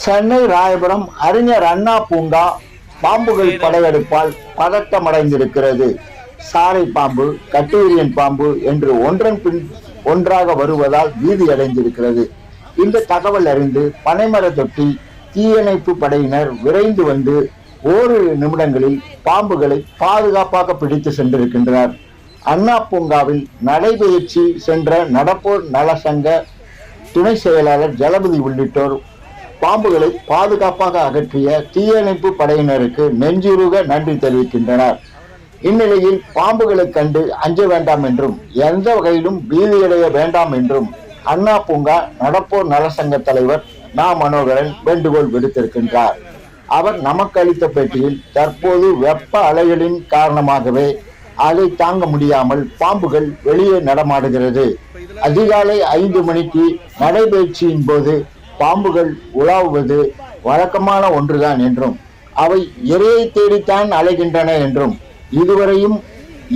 சென்னை ராயபுரம் அறிஞர் அண்ணா பூங்கா பாம்புகள் படையெடுப்பால் பதட்டமடைந்திருக்கிறது. சாரை பாம்பு, கட்டுவிரியன் பாம்பு என்று ஒன்றன் பின் ஒன்றாக வருவதால் பீதி அடைந்திருக்கிறது. இந்த தகவல் அறிந்து பனைமர தொட்டி தீயணைப்பு படையினர் விரைந்து வந்து ஓரிரு நிமிடங்களில் பாம்புகளை பாதுகாப்பாக பிடித்து சென்றிருக்கின்றனர். அண்ணா பூங்காவில் நடைபயிற்சி சென்ற நடப்போர் நலசங்க துணை செயலாளர் ஜலபதி உள்ளிட்டோர் பாம்புகளை பாதுகாப்பாக அகற்றிய தீயணைப்பு படையினருக்கு நெஞ்சுருக நன்றி தெரிவிக்கின்றனர். இந்நிலையில் பாம்புகளை கண்டு அஞ்ச வேண்டாம் என்றும் எந்த வகையிலும் பீதியடைய வேண்டாம் என்றும் அண்ணா பூங்கா நடப்போர் நலசங்க தலைவர் நா. மனோகரன் வேண்டுகோள் விடுத்திருக்கின்றார். அவர் நமக்கு அளித்த பேட்டியில் தற்போது வெப்ப அலைகளின் காரணமாகவே அதை தாங்க முடியாமல் பாம்புகள் வெளியே நடமாடுகிறது. அதிகாலை 5 மணிக்கு நடைபயிற்சியின் போது பாம்புகள் உலாவுவது வழக்கமான ஒன்றுதான் என்றும் அவை இரையை தேடித்தான் அலைகின்றன என்றும் இதுவரையும்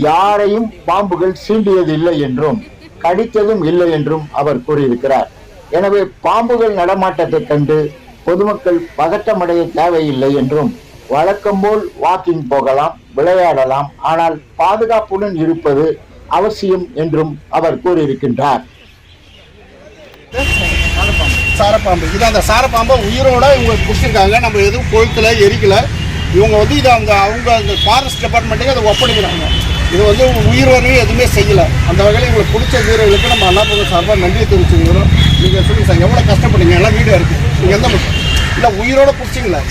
யாரையும் பாம்புகள் சீண்டியதில்லை என்றும் கடித்ததும் இல்லை என்றும் அவர் கூறியிருக்கிறார். எனவே பாம்புகள் நடமாட்டத்தை கண்டு பொதுமக்கள் பதட்டமடைய தேவையில்லை என்றும் வழக்கம் போல் வாக்கிங் போகலாம், விளையாடலாம், ஆனால் பாதுகாப்புடன் இருப்பது அவசியம் என்றும் அவர் கூறியிருக்கின்றார். சாரப்பாம்பு இது அந்த சாரப்பாம்பை உயிரோட இவங்க பிடிச்சிருக்காங்க. நம்ம எதுவும் கொளுத்துல எரிக்கல. இவங்க வந்து இதை அவங்க அந்த ஃபாரஸ்ட் டிபார்ட்மெண்ட்டுக்கு அதை ஒப்படைக்கிறாங்க. இது வந்து உயிர் வரையும் எதுவுமே செய்யலை. அந்த வகையில் இவங்களுக்கு பிடிச்ச வீரர்களுக்கு நம்ம அண்ணா பூங்கா சார்பாக நன்றியை தெரிவிச்சுக்கிறோம். நீங்கள் சொல்லுங்க சார், எவ்வளோ கஷ்டப்படுங்க, எல்லாம் வீடியோ இருக்குது. நீங்கள் எந்த மட்டும் இல்லை உயிரோட பிடிச்சிங்களா?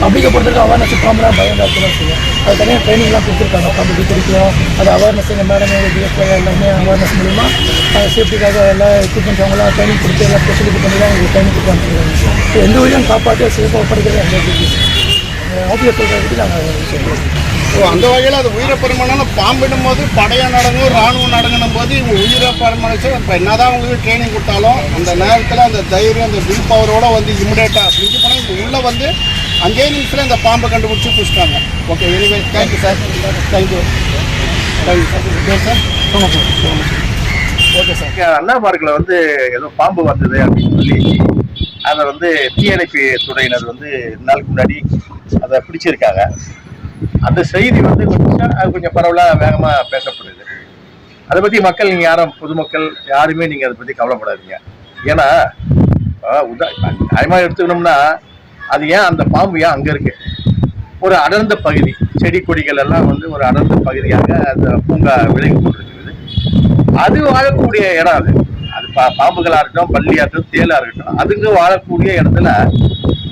பப்ளிக்கை பொறுத்தவரைக்கும் அவேர்னஸ் ப்ராப்பராக பயோடாக்டர் செய்யும். அது தனியாக ட்ரைனிங்லாம் கொடுத்துருக்காங்க. பப்ளிக் தெரிவிக்கும் அது அவேர்னஸ் எங்கள் மேடம் டிஎஸ்பிஐ எல்லாமே அவேர்னஸ் மூலிமா சேஃப்டிக்காக எல்லா எக்யூப்மெண்ட்ஸ் அவங்களாம் ட்ரைனிங் கொடுத்து எல்லாம் ஸ்பெஷலிட்டி பண்ணி தான் எங்களுக்கு ட்ரைனிங் கொடுத்து எந்த உயிரும் காப்பாற்றி சேஃபாக ஒப்படைக்கிறது எங்கள் டியூட்டி. ஆஃபீஸர் சொல்கிறதுக்கு நாங்கள் சொல்கிறோம். அந்த வகையில் அது உயிரை பரிமாணம் பாம்பிடும் போது படையாக நடங்கும், இராணுவம் நடங்கணும் போது இவங்க உயிரை பரிமாணிச்சு இப்போ என்னதான் உங்களுக்கு ட்ரைனிங் கொடுத்தாலும் அந்த நேரத்தில் அந்த தைரியம் அந்த வில் பவரோட வந்து இமிடியேட்டாக செஞ்சு போனால் இங்கே உள்ளே வந்து 5 நிமிஷத்தில் இந்த பாம்பை கண்டுபிடிச்சி பிடிச்சிட்டாங்க. Okay, anyway thank you sir. Thank you sir. Okay sir. Anna பார்க்கில் வந்து ஏதோ பாம்பு வந்தது அப்படின்னு சொல்லி அதை வந்து தீயணைப்பு துறையினர் வந்து 2 நாளுக்கு முன்னாடி அதை பிடிச்சிருக்காங்க. அந்த செய்தி வந்து கொஞ்சம் பரவலாக வேகமாக பேசப்படுது. அதை பற்றி மக்கள் நீங்கள் யாரும் பொதுமக்கள் யாருமே நீங்கள் அதை பற்றி கவலைப்படாதீங்க. ஏன்னா நியாயமாக எடுத்துக்கணும்னா அது ஏன் அந்த பாம்பு ஏன் அங்கே இருக்கு? ஒரு அடர்ந்த பகுதி, செடி கொடிகள் எல்லாம் வந்து ஒரு அடர்ந்த பகுதியாக அந்த பூங்கா விலகி கொண்டிருக்கிறது. அது வாழக்கூடிய இடம். அது பாம்புகளாக இருக்கட்டும், பள்ளியாக இருக்கட்டும், தேலாக இருக்கட்டும், அதுக்கு வாழக்கூடிய இடத்துல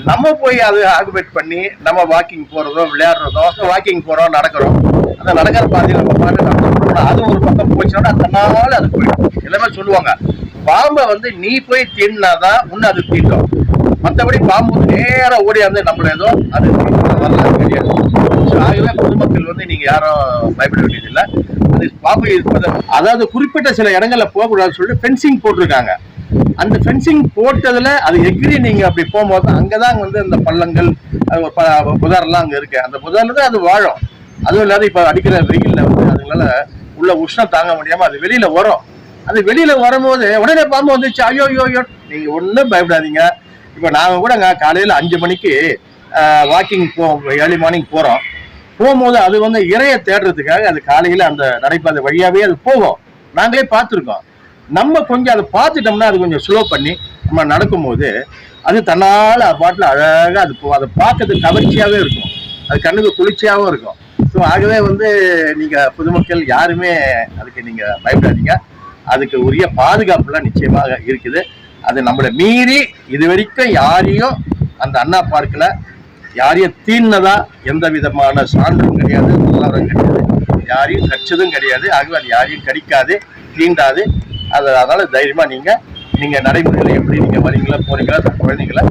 நம்ம போய் அதை ஆக்குபேட் பண்ணி நம்ம வாக்கிங் போகிறதோ விளையாடுறதோ, வாக்கிங் போகிறோம் நடக்கிறோம், அந்த நடக்கிற பாதையில் நம்ம பாட்டு நடந்துட்டோம்னா அது ஒரு பக்கம் போச்சுன்னா தன்னால அது போயிடும். எல்லாமே சொல்லுவாங்க, பாம்பை வந்து நீ போய் தீண்டினாதான் உன்னை அது தீண்டும். மற்றபடி பாம்பு வந்து நேராக ஓடியாந்து நம்மள ஏதோ அது வரலாறு கிடையாது. ஆகவே பொதுமக்கள் வந்து நீங்க யாரும் பயப்பட வேண்டியதில்லை. அது பாம்பு இருப்பது, அதாவது குறிப்பிட்ட சில இடங்கள்ல போகக்கூடாதுன்னு சொல்லிட்டு ஃபென்சிங் போட்டிருக்காங்க. அந்த ஃபென்சிங் போட்டதுல அது எகிரி நீங்க அப்படி போகும்போது அங்கதான் வந்து அந்த பள்ளங்கள் புதாரெல்லாம் அங்க இருக்கு. அந்த புதார்ல தான் அது வாழும். அதுவும் இல்லாத இப்ப அடிக்கிற வெயில்ல வந்து அதுனால உள்ள உஷ்ணம் தாங்க முடியாம அது வெளியில வரும். அது வெளியில வரும்போது உடனே பாம்பு வந்துச்சு, ஐயோ ஐயோ, நீங்க ஒன்றும் பயப்படாதீங்க. இப்ப நாங்க கூட காலையில 5 மணிக்கு வாக்கிங் ஏர்லி மார்னிங் போகும்போது அது வந்து இரையை தேடுறதுக்காக அது காலையில அந்த நடைபாதை வழியாவே அது போகும். நாங்களே பார்த்துருக்கோம். நம்ம கொஞ்சம் அதை பார்த்துட்டோம்னா அது கொஞ்சம் ஸ்லோ பண்ணி நம்ம நடக்கும்போது அது தன்னால பாட்டில் அழகாக அது அதை பார்க்கறதுக்கு கவர்ச்சியாகவே இருக்கும். அது கண்ணுக்கு குளிர்ச்சியாகவும் இருக்கும். ஸோ ஆகவே வந்து நீங்கள் பொதுமக்கள் யாருமே அதுக்கு நீங்கள் பயப்படாதீங்க. அதுக்கு உரிய பாதுகாப்புலாம் நிச்சயமாக இருக்குது. அது நம்மளை மீறி இது வரைக்கும் யாரையும் அந்த அண்ணா பார்க்கில் யாரையும் தீர்னதா எந்த விதமான சான்றும் கிடையாது, உதாரணம் கிடையாது, யாரையும் கடிச்சதும் கிடையாது. ஆகவே அது யாரையும் கடிக்காது, தீண்டாது. அதனால தைரியமா நீங்க நடைமுறையில எப்படி நீங்க வரீங்களா போறீங்களா குழந்தைங்கள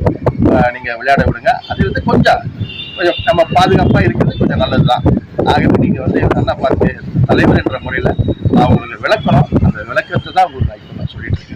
நீங்க விளையாட விடுங்க. அது வந்து கொஞ்சம் நம்ம பாதுகாப்பா இருக்கிறது கொஞ்சம் நல்லதுதான். ஆகவே நீங்க வந்து அண்ணா பார்க்க தலைவர் என்ற முறையில நான் உங்களுக்கு விளக்கணும். அந்த விளக்கத்தை தான் உங்களுக்கு நான் சொல்லிட்டு